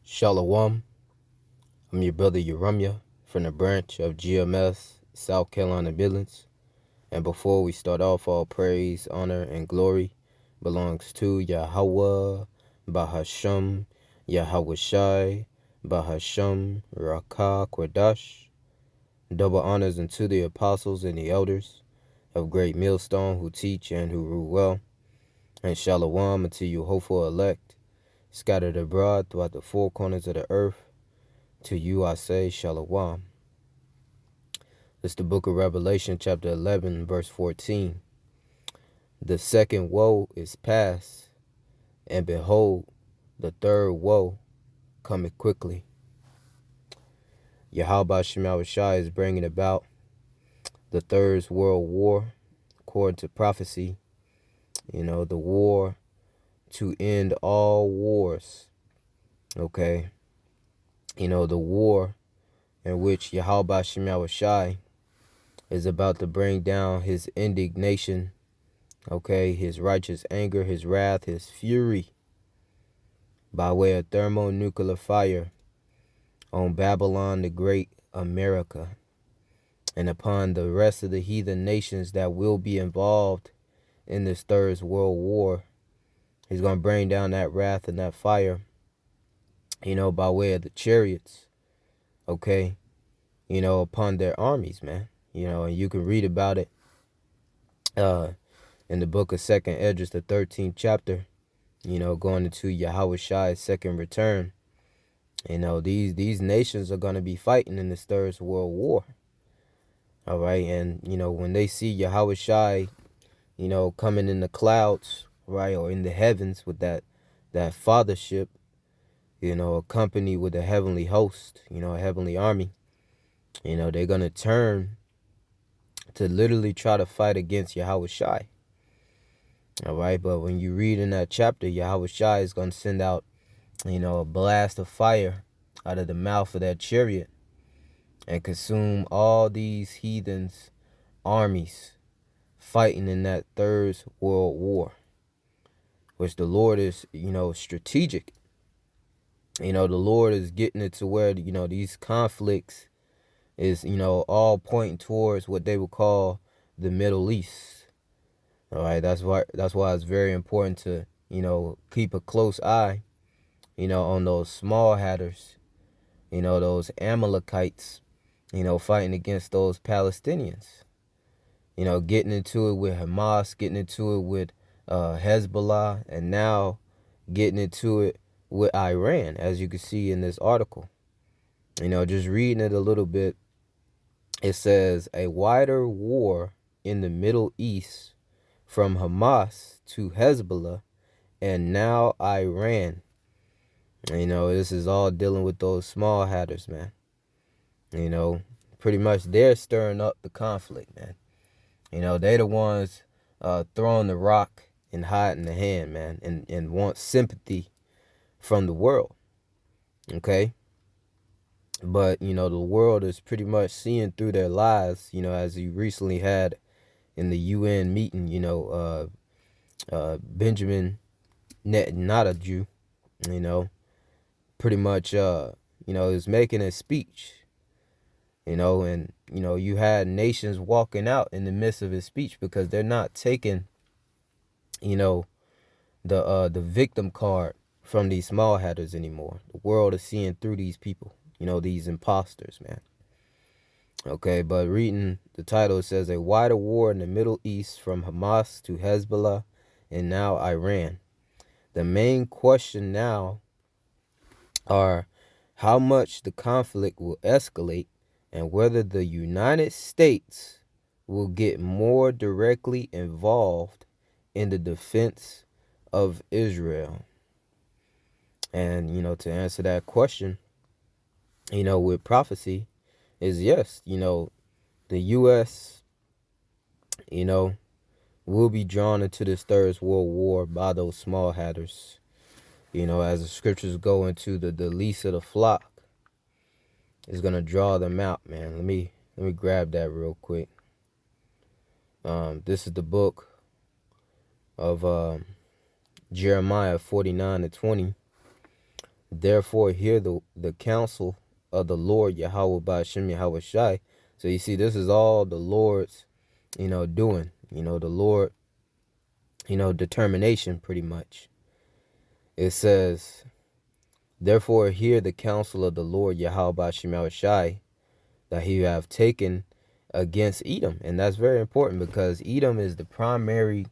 Shalawam, I'm your brother Yahawashi from the branch of GMS, South Carolina Midlands. And before we start off, all praise, honor, and glory belongs to Yahawah, Bahasham, Yahawashi, Bahasham, Rawchaa, Qadash. Double honors unto the apostles and the elders of Great Millstone who teach and who rule well. And Shalawam unto Yahawah Elect, scattered abroad throughout the four corners of the earth. To you I say Shalawam. It's the book of Revelation, chapter 11, verse 14. The second woe is past, and behold, the third woe cometh quickly. Yahawashi is bringing about the third world war, according to prophecy. The war to end all wars. Okay. The war in which Yahawashi is about to bring down his indignation, okay, his righteous anger, his wrath, his fury, by way of thermonuclear fire on Babylon the Great, America, and upon the rest of the heathen nations that will be involved in this third world war. He's going to bring down that wrath and that fire, by way of the chariots, okay, upon their armies, man. And you can read about it in the book of 2nd Esdras, the 13th chapter, going into Yahawashi's second return. These nations are going to be fighting in this third world war. All right. And, when they see Yahawashi, coming in the clouds, right, or in the heavens with that fathership, accompanied with a heavenly host, a heavenly army, they're going to turn to literally try to fight against Yahawashi. All right. But when you read in that chapter, Yahawashi is going to send out, a blast of fire out of the mouth of that chariot and consume all these heathens' armies fighting in that third world war, which the Lord is, strategic. The Lord is getting it to where, these conflicts is, all pointing towards what they would call the Middle East. All right. That's why it's very important to, keep a close eye, on those small hatters, those Amalekites, fighting against those Palestinians, getting into it with Hamas, getting into it with Hezbollah, and now getting into it with Iran, as you can see in this article. Just reading it a little bit, it says a wider war in the Middle East from Hamas to Hezbollah and now Iran. This is all dealing with those small hatters, man. Pretty much they're stirring up the conflict, man. They're the ones throwing the rock and hiding the hand, man, and want sympathy from the world, okay? But, the world is pretty much seeing through their lies, as you recently had in the UN meeting, Benjamin Netanyahu, pretty much, is making a speech, and, you had nations walking out in the midst of his speech because they're not taking, the victim card from these small hatters anymore. The world is seeing through these people, these imposters, man. Okay, but reading the title, it says a wider war in the Middle East from Hamas to Hezbollah and now Iran. The main question now are how much the conflict will escalate and whether the United States will get more directly involved in the defense of Israel. And, to answer that question, with prophecy is yes, the U.S., will be drawn into this third world war by those small hatters. As the scriptures go into the least of the flock is going to draw them out, man. Let me grab that real quick. This is the book of Jeremiah 49:20. Therefore, hear the counsel of the Lord Yahawah Bahasham Yahawashi. So you see, this is all the Lord's, doing. The Lord, determination pretty much. It says, therefore, hear the counsel of the Lord Yahawah Bahasham Yahawashi that he have taken against Edom. And that's very important because Edom is the primary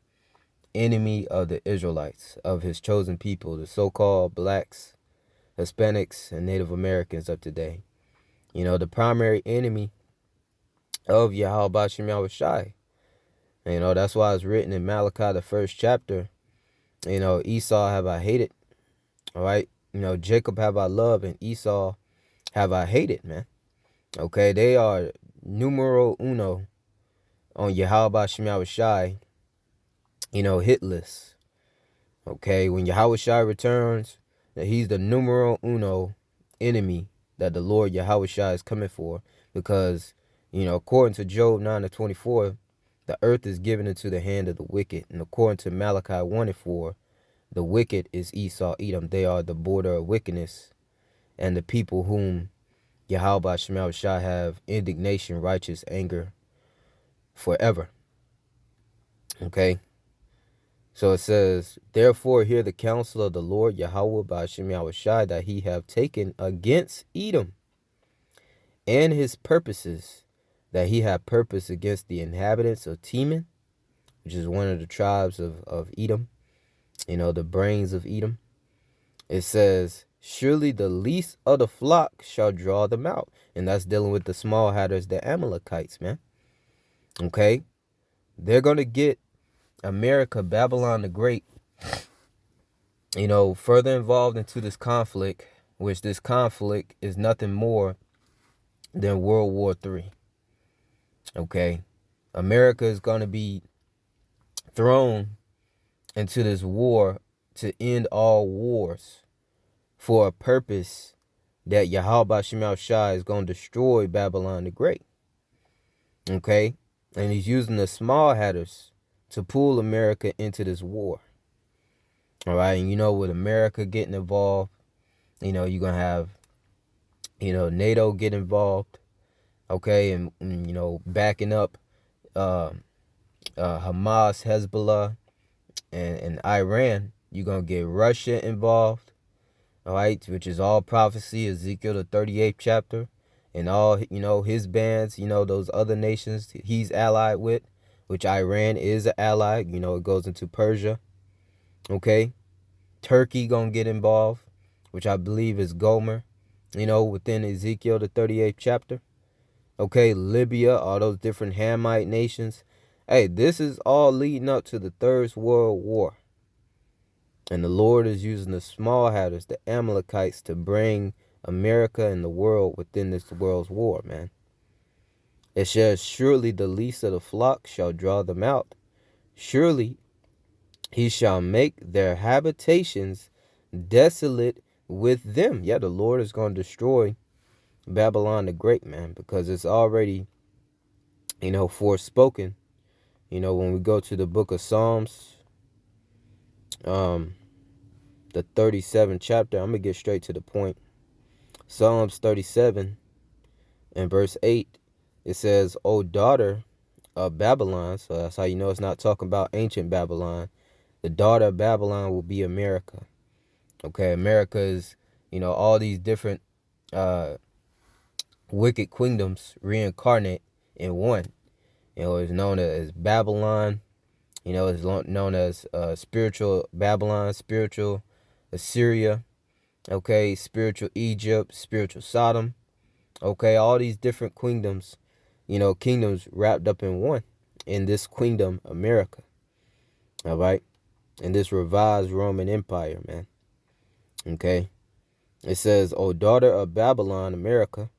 enemy of the Israelites, of his chosen people, the so-called blacks, Hispanics, and Native Americans of today. The primary enemy of Yahawah Bahasham Yahawashi. That's why it's written in Malachi, the 1st chapter, Esau have I hated, all right? Jacob have I loved, and Esau have I hated, man. Okay, they are numero uno on Yahawah Bahasham Yahawashi, hit list. Okay, when Yahawashi returns, that he's the numero uno enemy that the Lord Yahawashi is coming for, because, according to Job 9:24, the earth is given into the hand of the wicked, and according to Malachi 1:4, the wicked is Esau, Edom. They are the border of wickedness, and the people whom Yahawah Bahasham Yahawashi have indignation, righteous anger forever. Okay. So it says, therefore hear the counsel of the Lord Yahawah Bahasham Yahawashi that he have taken against Edom, and his purposes that he have purposed against the inhabitants of Teman, which is one of the tribes of Edom, the brains of Edom. It says, surely the least of the flock shall draw them out. And that's dealing with the small hatters, the Amalekites, man. Okay? They're going to get America, Babylon the Great, further involved into this conflict, which this conflict is nothing more than World War III. Okay? America is going to be thrown into this war to end all wars for a purpose that Yahawah Bahasham Yahawashi is going to destroy Babylon the Great. Okay? And he's using the small hatters to pull America into this war. All right? And with America getting involved, you're going to have, NATO get involved. Okay? And backing up Hamas, Hezbollah, and Iran. You're going to get Russia involved. All right, which is all prophecy, Ezekiel the 38th chapter, and all, his bands, those other nations he's allied with, which Iran is an ally, it goes into Persia. Okay, Turkey gonna get involved, which I believe is Gomer, within Ezekiel the 38th chapter. Okay, Libya, all those different Hamite nations. Hey, this is all leading up to the Third World War. And the Lord is using the small hatters, the Amalekites, to bring America and the world within this world's war, man. It says, surely the least of the flock shall draw them out. Surely he shall make their habitations desolate with them. Yeah, the Lord is going to destroy Babylon the Great, man, because it's already, forespoken. When we go to the book of Psalms, the 37th chapter, I'm going to get straight to the point. Psalms 37 and verse 8, it says, O daughter of Babylon, so that's how you know it's not talking about ancient Babylon. The daughter of Babylon will be America. Okay, America is, all these different wicked kingdoms reincarnate in one. It's known as Babylon. It's known as spiritual Babylon, spiritual Assyria, okay, spiritual Egypt, spiritual Sodom, okay, all these different kingdoms, kingdoms wrapped up in one, in this kingdom, America, all right, in this revised Roman Empire, man, okay. It says, O daughter of Babylon, America,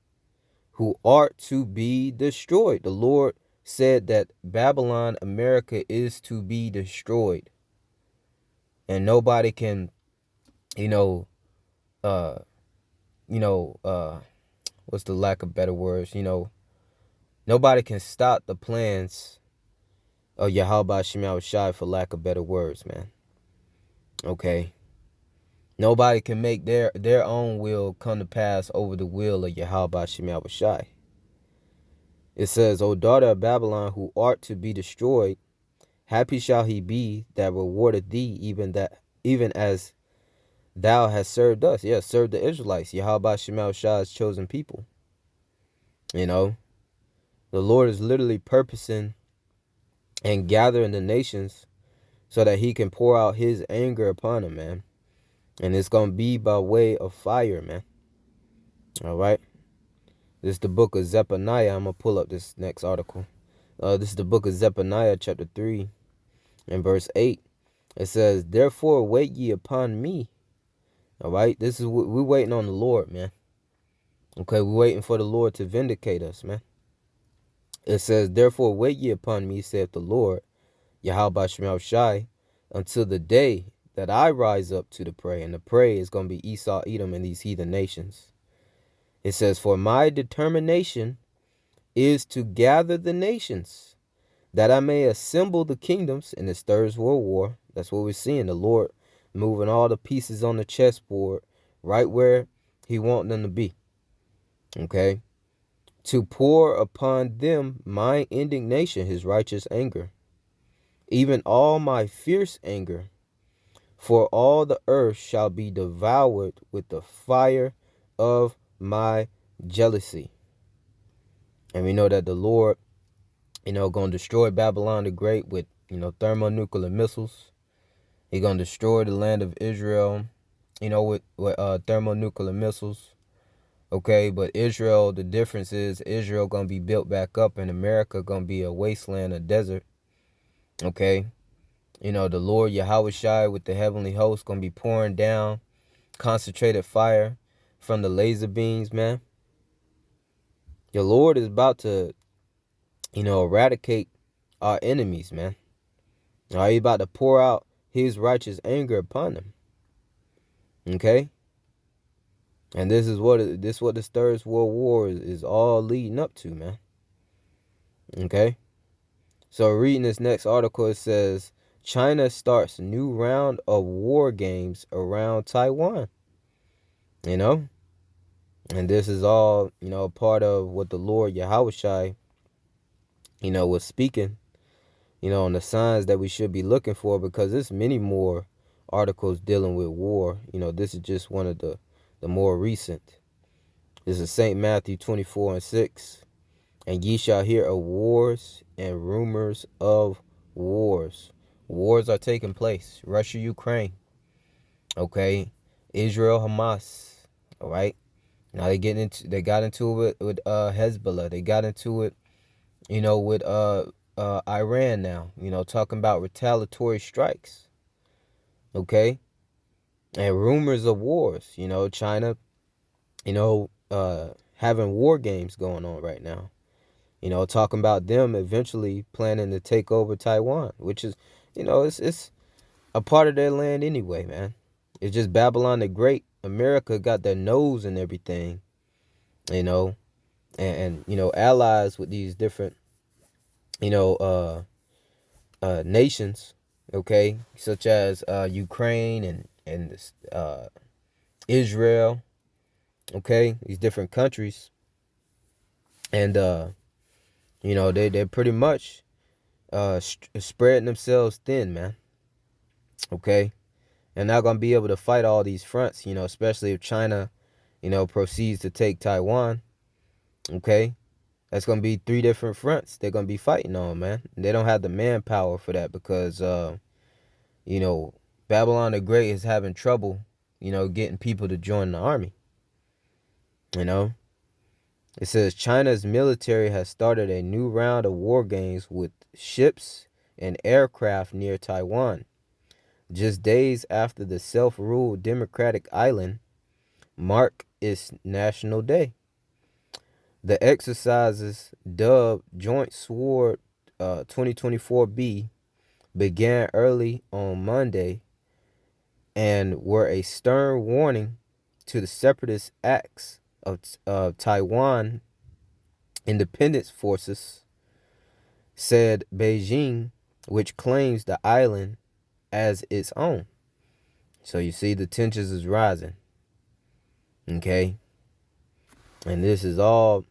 who art to be destroyed. The Lord said that Babylon, America, is to be destroyed, and nobody can, what's the lack of better words? Nobody can stop the plans of Yahawah Bahasham Yahawashi, for lack of better words, man. Okay. Nobody can make their own will come to pass over the will of Yahawashi. It says, O daughter of Babylon, who art to be destroyed, happy shall he be that rewardeth thee, even as thou hast served us. Yes, served the Israelites, Yahawashi chosen people. You know, the Lord is literally purposing and gathering the nations so that he can pour out his anger upon them, man. And it's going to be by way of fire, man. All right. This is the book of Zephaniah. I'm going to pull up this next article. This is the book of Zephaniah, chapter 3, and verse 8. It says, therefore wait ye upon me. All right. This is what we're waiting on the Lord, man. Okay. We're waiting for the Lord to vindicate us, man. It says, therefore wait ye upon me, saith the Lord, Yahawashi, until the day that I rise up to the prey. And the prey is going to be Esau, Edom, and these heathen nations. It says, for my determination is to gather the nations, that I may assemble the kingdoms in this Third World War. That's what we're seeing. The Lord moving all the pieces on the chessboard right where he wants them to be. Okay. To pour upon them my indignation, his righteous anger, even all my fierce anger. For all the earth shall be devoured with the fire of my jealousy. And we know that the Lord, going to destroy Babylon the Great with, thermonuclear missiles. He's going to destroy the land of Israel, with thermonuclear missiles. Okay, but Israel, the difference is Israel going to be built back up and America going to be a wasteland, a desert. Okay. The Lord Yahawashi with the heavenly host going to be pouring down concentrated fire from the laser beams, man. The Lord is about to, eradicate our enemies, man. He's about to pour out his righteous anger upon them. Okay? And this is what the Third World War is all leading up to, man. Okay? So reading this next article, it says, China starts new round of war games around Taiwan. And this is all, part of what the Lord Yahawashi, was speaking, on the signs that we should be looking for, because there's many more articles dealing with war. This is just one of the more recent. This is St. Matthew 24:6. And ye shall hear of wars and rumors of wars. Wars are taking place. Russia, Ukraine. Okay. Israel, Hamas. All right. Now they got into it with Hezbollah. They got into it, with Iran now. Talking about retaliatory strikes. Okay. And rumors of wars. China, having war games going on right now. Talking about them eventually planning to take over Taiwan, which is, it's a part of their land anyway, man. It's just Babylon the Great. America got their nose and everything, and allies with these different, nations, okay, such as Ukraine and Israel, okay, these different countries, and they're pretty much spreading themselves thin, man. Okay, and not gonna be able to fight all these fronts, especially if China, proceeds to take Taiwan. Okay, that's gonna be 3 different fronts they're gonna be fighting on, man. And they don't have the manpower for that because Babylon the Great is having trouble, getting people to join the army. It says China's military has started a new round of war games with ships and aircraft near Taiwan, just days after the self-ruled democratic island mark its National Day. The exercises, dubbed Joint Sword 2024B, began early on Monday and were a stern warning to the separatist acts of Taiwan independence forces, said Beijing, which claims the island as its own. So you see the tensions is rising. Okay. And this is all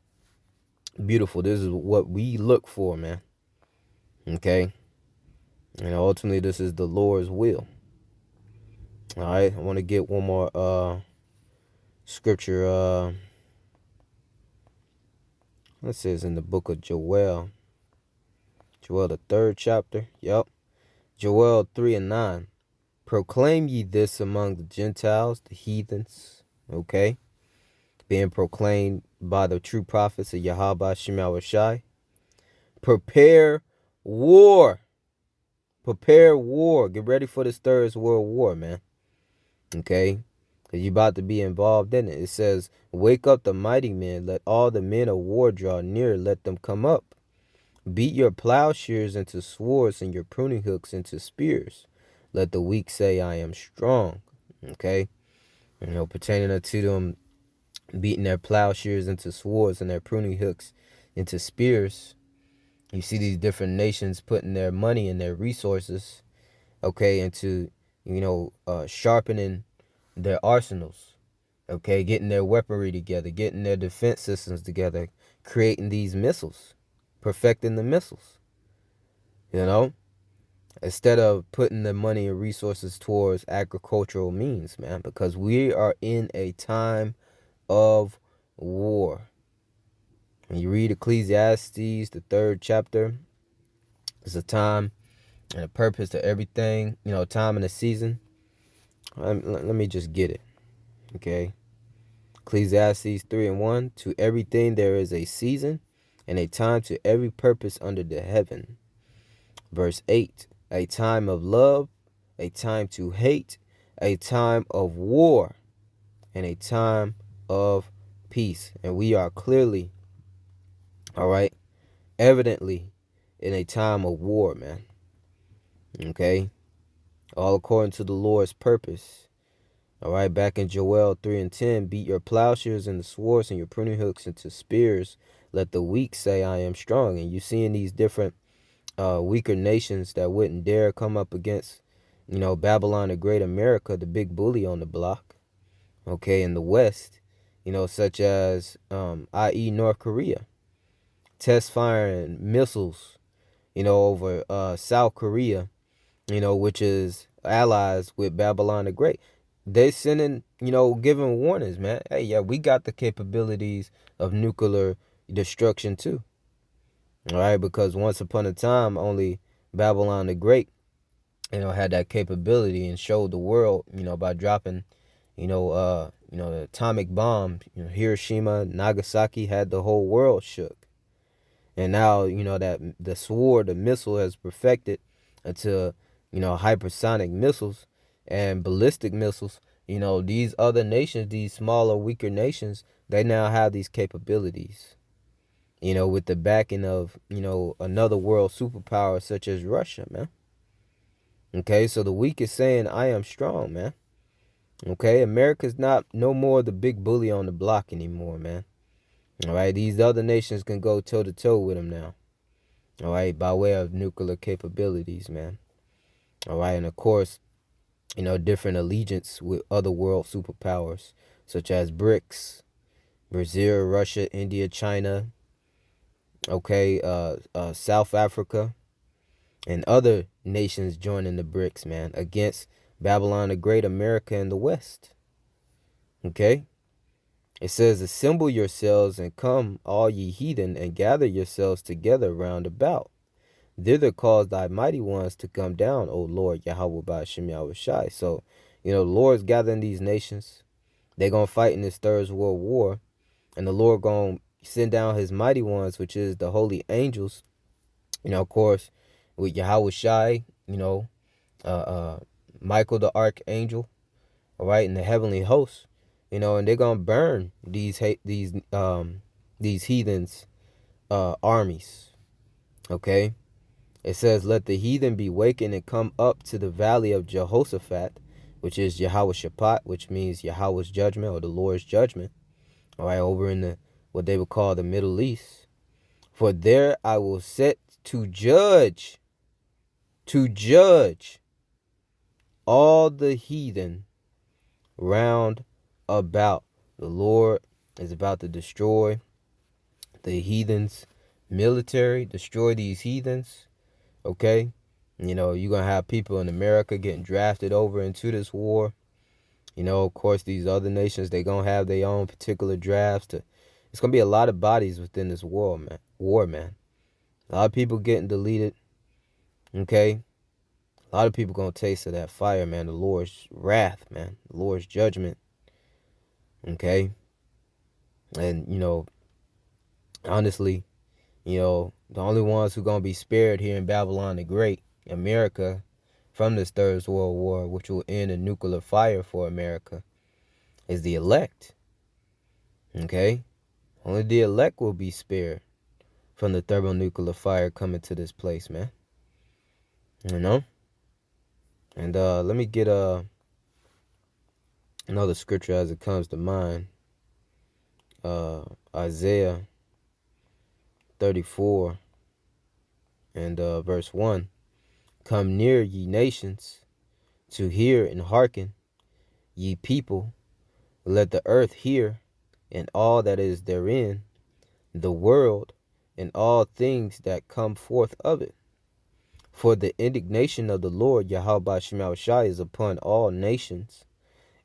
beautiful. This is what we look for, man. Okay. And ultimately this is the Lord's will. All right. I want to get one more scripture. Let's say it's in the book of Joel. Joel, the 3rd chapter. Yep. Joel 3:9. Proclaim ye this among the Gentiles, the heathens. Okay. Being proclaimed by the true prophets of Yahawah Yahawashi. Prepare war. Prepare war. Get ready for this Third World War, man. Okay? Because you're about to be involved in it. It says, wake up the mighty men. Let all the men of war draw near. Let them come up. Beat your plowshares into swords and your pruning hooks into spears. Let the weak say, I am strong. Okay? Pertaining unto them beating their plowshares into swords and their pruning hooks into spears. You see these different nations putting their money and their resources, okay, into, sharpening their arsenals, okay, getting their weaponry together, getting their defense systems together, creating these missiles, perfecting the missiles, instead of putting the money and resources towards agricultural means, man, because we are in a time of war. When you read Ecclesiastes, the 3rd chapter, it's a time and a purpose to everything, time and a season. Let me just get it, okay? Ecclesiastes 3:1, to everything there is a season and a time to every purpose under the heaven. Verse 8, a time of love, a time to hate, a time of war, and a time of peace. And we are clearly, all right, evidently in a time of war, man. Okay? All according to the Lord's purpose. All right, back in Joel 3:10, beat your plowshares and the swords and your pruning hooks into spears. Let the weak say, I am strong. And you seeing these different weaker nations that wouldn't dare come up against, Babylon the Great, America, the big bully on the block, okay, in the West, such as, i.e. North Korea, test firing missiles, over South Korea, which is allies with Babylon the Great. They sending, giving warnings, man. Hey, yeah, we got the capabilities of nuclear destruction too. All right, because once upon a time, only Babylon the Great, had that capability and showed the world, by dropping, the atomic bomb. Hiroshima, Nagasaki had the whole world shook. And now, that the sword, the missile has perfected into, hypersonic missiles and ballistic missiles. These other nations, these smaller, weaker nations, they now have these capabilities, with the backing of, another world superpower such as Russia, man. Okay, so the weak is saying, I am strong, man. Okay, America's not no more the big bully on the block anymore, man. All right, these other nations can go toe-to-toe with them now. All right, by way of nuclear capabilities, man. All right, and of course, different allegiance with other world superpowers, such as BRICS, Brazil, Russia, India, China, okay, South Africa, and other nations joining the BRICS, man, against Babylon the Great, America, and the West. Okay? It says, assemble yourselves and come, all ye heathen, and gather yourselves together round about. Thither cause thy mighty ones to come down, O Lord, Yahawah Bahasham Yahawashi. So, the Lord's gathering these nations. They're going to fight in this Third World War. And the Lord going to send down his mighty ones, which is the holy angels. Of course, with Yahawashi, Michael the archangel, all right, and the heavenly hosts, and they're gonna burn these heathens armies. Okay, it says, let the heathen be wakened and come up to the valley of Jehoshaphat, which is Yahawah, which means Yahweh's judgment or the Lord's judgment. All right, over in the what they would call the Middle East. For there I will set to judge all the heathen round about. The Lord is about to destroy the heathens' military, destroy these heathens, okay? You're going to have people in America getting drafted over into this war. Of course, these other nations, they going to have their own particular drafts. It's going to be a lot of bodies within this war, man. A lot of people getting deleted, okay? A lot of people going to taste of that fire, man. The Lord's wrath, man. The Lord's judgment, okay? And, honestly, the only ones who going to be spared here in Babylon the Great, America, from this Third World War, which will end in nuclear fire for America, is the elect, okay? Only the elect will be spared from the thermonuclear fire coming to this place, man. And let me get another scripture as it comes to mind. Isaiah 34 and verse 1. Come near, ye nations, to hear and hearken, ye people. Let the earth hear, and all that is therein, the world, and all things that come forth of it. For the indignation of the Lord Yahawashi is upon all nations,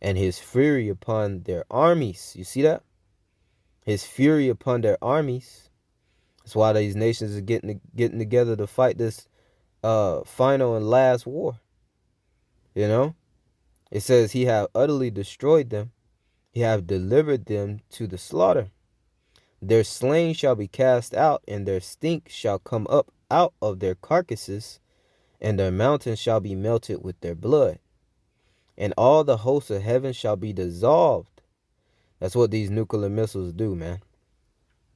and his fury upon their armies. You see that? His fury upon their armies. That's why these nations are getting together to fight this final and last war. It says he have utterly destroyed them. He have delivered them to the slaughter. Their slain shall be cast out, and their stink shall come up out of their carcasses, and their mountains shall be melted with their blood. And all the hosts of heaven shall be dissolved. That's what these nuclear missiles do, man.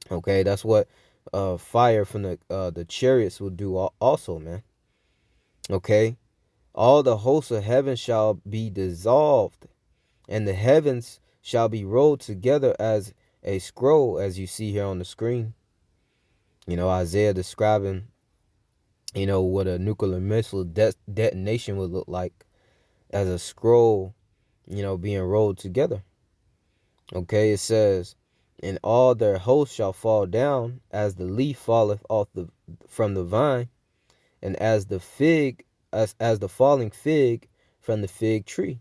Okay, that's what fire from the chariots will do also, man. Okay, all the hosts of heaven shall be dissolved, and the heavens shall be rolled together as a scroll, as you see here on the screen. Isaiah describing, what a nuclear missile detonation would look like as a scroll, being rolled together. Okay, it says, and all their hosts shall fall down as the leaf falleth from the vine, and as the falling fig from the fig tree.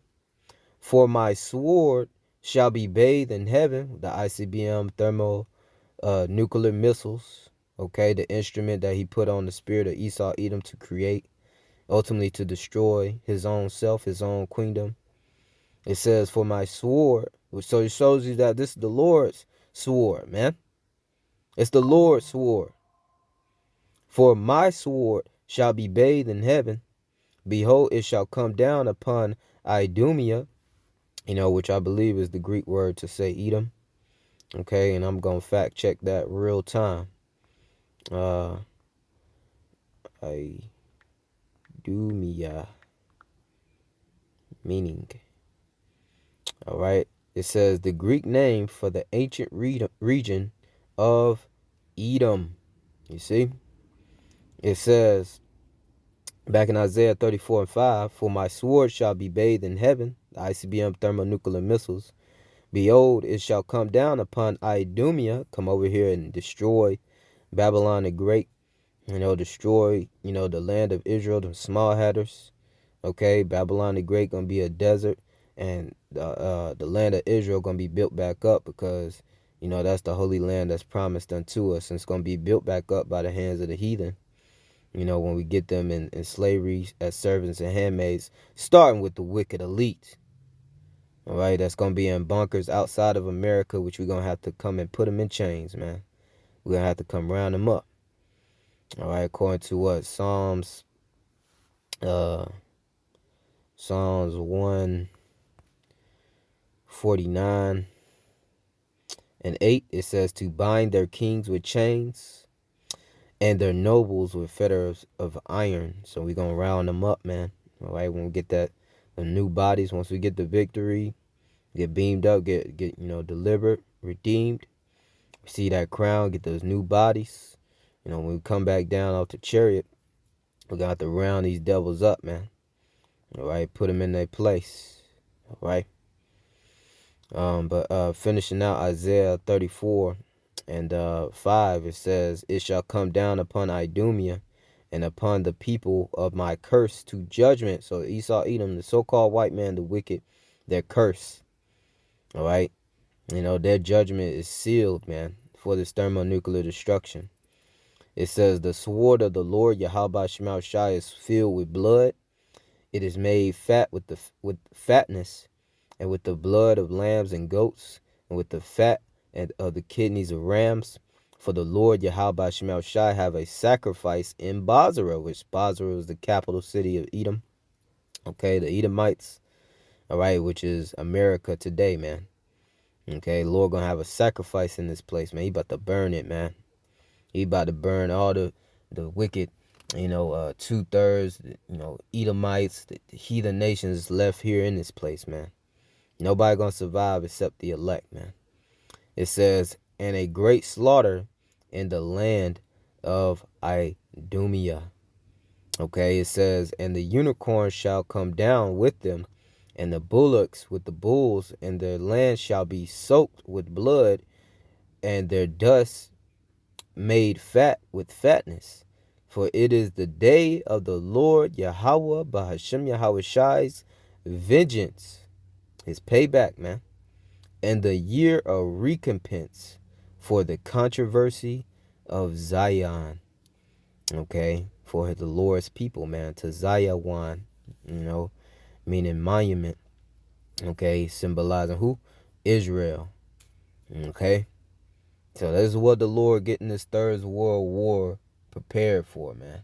For my sword shall be bathed in heaven, the ICBM thermo nuclear missiles, okay, the instrument that he put on the spirit of Esau, Edom to create, ultimately to destroy his own self, his own kingdom. It says, for my sword, so it shows you that this is the Lord's sword, man. It's the Lord's sword. For my sword shall be bathed in heaven. Behold, it shall come down upon Idumea, which I believe is the Greek word to say Edom. Okay, and I'm going to fact check that real time. Idumea, meaning. All right, it says the Greek name for the ancient region of Edom. You see? It says, back in Isaiah 34 and 5, for my sword shall be bathed in heaven, the ICBM thermonuclear missiles. Behold, it shall come down upon Idumea, come over here and destroy Babylon the Great, destroy, the land of Israel, the small hatters. Okay, Babylon the Great gonna be a desert, and the land of Israel gonna be built back up, because that's the holy land that's promised unto us, and it's gonna be built back up by the hands of the heathen. When we get them in slavery as servants and handmaids, starting with the wicked elite. All right, that's gonna be in bunkers outside of America, which we're gonna have to come and put them in chains, man. We're gonna have to come round them up. All right, according to what? Psalms 149 and 8, it says to bind their kings with chains and their nobles with fetters of iron. So we're gonna round them up, man. All right, when we get the new bodies, once we get the victory, get beamed up, get delivered, redeemed, see that crown, get those new bodies. When we come back down off the chariot, we're gonna have to round these devils up, man. All right, put them in their place. All right. But finishing out Isaiah 34 and 5, it says, "It shall come down upon Idumea and upon the people of my curse to judgment." So Esau, Edom, the so-called white man, the wicked, their curse. All right. Their judgment is sealed, man, for this thermonuclear destruction. It says, "The sword of the Lord Yahawashi is filled with blood. It is made fat with fatness, and with the blood of lambs and goats, and with the fat and of the kidneys of rams. For the Lord Yahawashi have a sacrifice in Basra," which Basra is the capital city of Edom. Okay, the Edomites. All right, which is America today, man. Okay, Lord gonna have a sacrifice in this place, man. He about to burn it, man. He about to burn all the wicked, 2/3, Edomites, the heathen nations left here in this place, man. Nobody gonna survive except the elect, man. It says, "And a great slaughter in the land of Idumea." Okay, it says, "And the unicorn shall come down with them, and the bullocks with the bulls, and their land shall be soaked with blood, and their dust made fat with fatness. For it is the day of the Lord Yahawah, Bahasham Yahawashi's vengeance," his payback, man, "and the year of recompense for the controversy of Zion." Okay, for the Lord's people, man, to Zion, meaning monument. Okay, symbolizing who? Israel. Okay, so this is what the Lord getting this Third World War prepared for, man.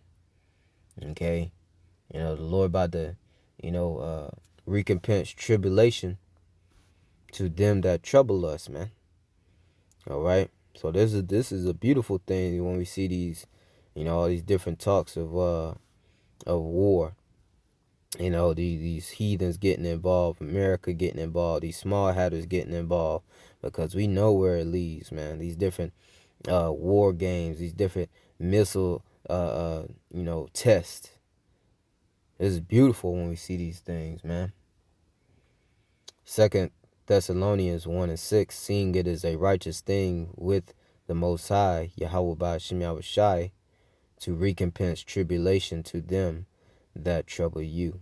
Okay, the Lord about to, recompense tribulation to them that trouble us, man. All right, so this is a beautiful thing when we see these, all these different talks of war. These heathens getting involved, America getting involved, these small hatters getting involved, because we know where it leads, man. These different war games, these different missile tests. It's beautiful when we see these things, man. 2 Thessalonians 1:6, "Seeing it is a righteous thing with the Most High, Yahawah Bahasham Yahawashi, to recompense tribulation to them that trouble you."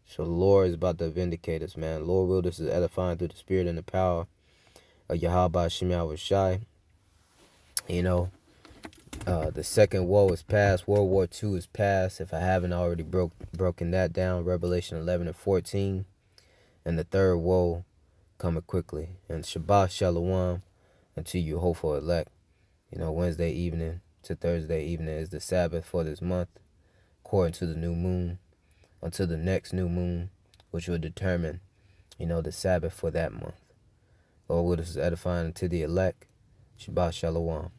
So the Lord is about to vindicate us, man. Lord will, this is edifying through the spirit and the power of Yahawah Bahasham Yahawashi. The second woe is past. World War II is past. If I haven't already broken that down, Revelation 11 and 14. And the third woe cometh quickly. And Shabbat Shalawam unto you, hopeful elect. Wednesday evening to Thursday evening is the Sabbath for this month, according to the new moon, until the next new moon, which will determine, the Sabbath for that month. Lord, will this is edifying to the elect. Shabbat Shalawam.